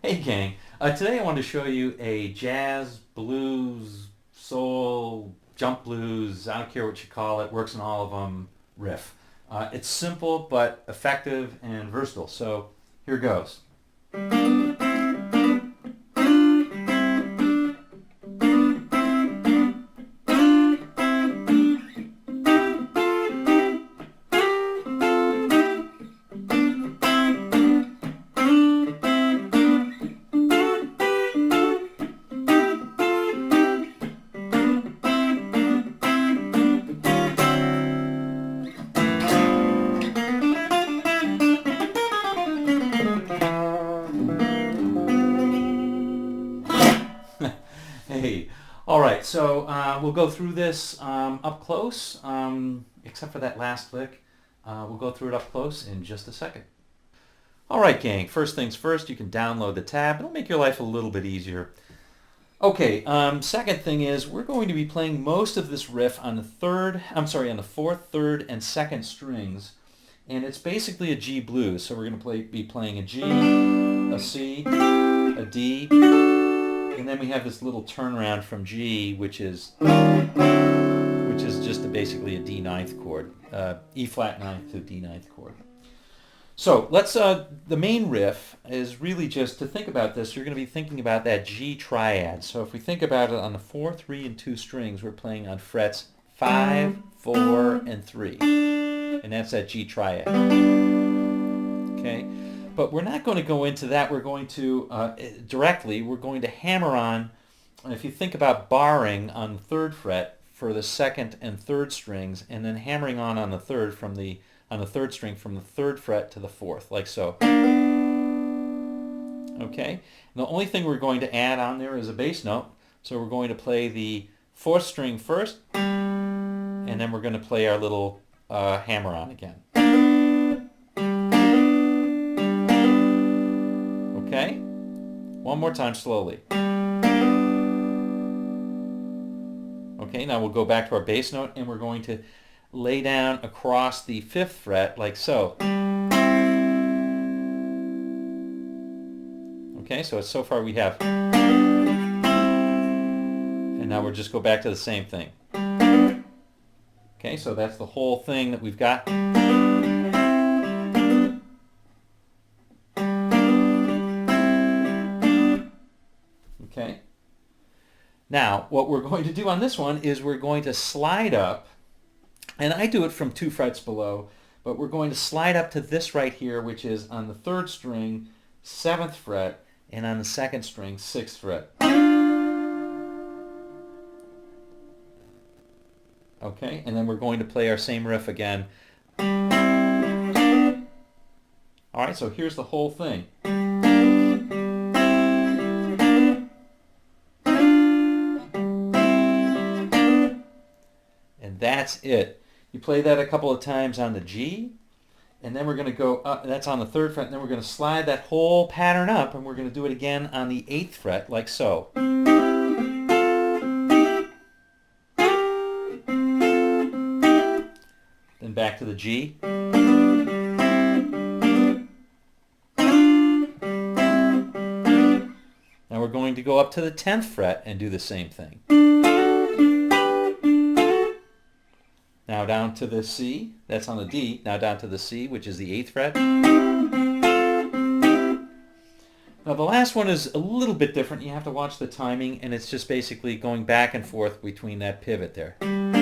Hey gang, today I want to show you a jazz, blues, soul, jump blues, I don't care what you call it, works in all of them, riff. It's simple but effective and versatile, so here goes. Hey, all right, so we'll go through this up close, except for that last lick. We'll go through it up close in just a second. All right, gang, first things first, you can download the tab. It'll make your life a little bit easier. Okay, second thing is we're going to be playing most of this riff on on the fourth, third, and second strings. And it's basically a G blues. So we're going to be playing a G, a C, a D, and then we have this little turnaround from G, which is just basically a D ninth chord, E flat ninth to D ninth chord. So the main riff is really just to think about this, you're going to be thinking about that G triad. So if we think about it on the 4, 3, and 2 strings, we're playing on frets 5, 4, and 3. And that's that G triad. Okay? But we're not going to go into that. We're going to, we're going to hammer on, if you think about barring on the 3rd fret for the 2nd and 3rd strings, and then hammering on the 3rd on the 3rd string from the 3rd fret to the 4th, like so. Okay? And the only thing we're going to add on there is a bass note. So we're going to play the 4th string first, and then we're going to play our little hammer on again. Okay? One more time slowly. Okay, now we'll go back to our bass note, and we're going to lay down across the 5th fret like so. Okay, so far we have, and now we'll just go back to the same thing. Okay, so that's the whole thing that we've got. Okay. Now, what we're going to do on this one is we're going to slide up, and I do it from 2 frets below, but we're going to slide up to this right here, which is on the 3rd string, 7th fret, and on the 2nd string, 6th fret. Okay, and then we're going to play our same riff again. All right, so here's the whole thing. And that's it. You play that a couple of times on the G, and then we're going to go up, that's on the 3rd fret, and then we're going to slide that whole pattern up, and we're going to do it again on the 8th fret, like so. Then back to the G. Now we're going to go up to the 10th fret and do the same thing. Now down to the C, that's on the D, now down to the C, which is the 8th fret. Now the last one is a little bit different. You have to watch the timing, and it's just basically going back and forth between that pivot there. And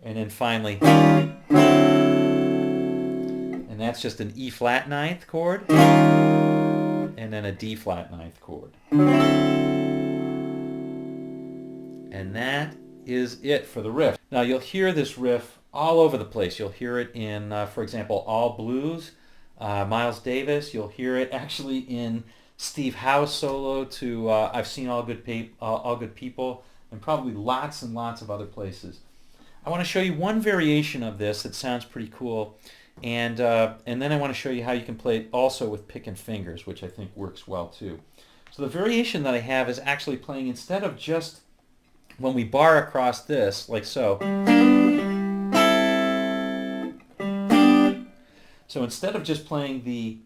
then finally, and that's just an E flat ninth chord, and then a D flat ninth chord. And that is it for the riff. Now you'll hear this riff all over the place. You'll hear it in, for example, All Blues, Miles Davis. You'll hear it actually in Steve Howe's solo to I've Seen All Good People, and probably lots and lots of other places. I want to show you one variation of this that sounds pretty cool, and then I want to show you how you can play it also with pick and fingers, which I think works well too. So the variation that I have is actually playing, instead of just when we bar across this, like so, So instead of just playing the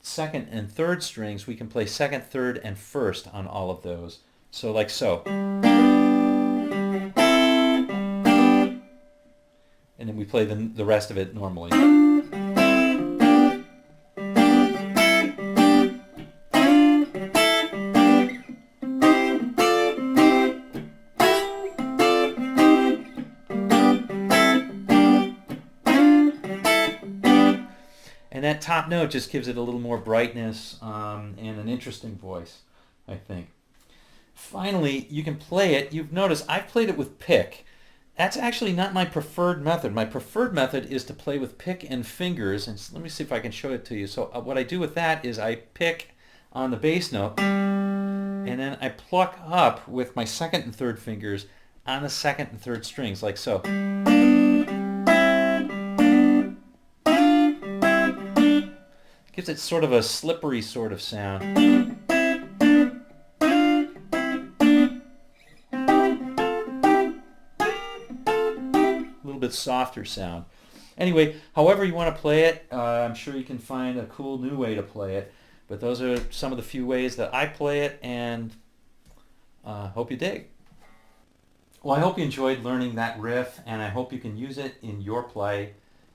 second and third strings, we can play second, third, and first on all of those. So like so. And then we play the rest of it normally. And that top note just gives it a little more brightness and an interesting voice, I think. Finally, you can play it. You've noticed I've played it with pick. That's actually not my preferred method. My preferred method is to play with pick and fingers. And let me see if I can show it to you. So what I do with that is I pick on the bass note, and then I pluck up with my second and third fingers on the second and third strings, like so. Gives it sort of a slippery sort of sound. A little bit softer sound. Anyway, however you want to play it, I'm sure you can find a cool new way to play it. But those are some of the few ways that I play it, and hope you dig. Well, I hope you enjoyed learning that riff, and I hope you can use it in your play.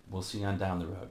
We'll see you on down the road.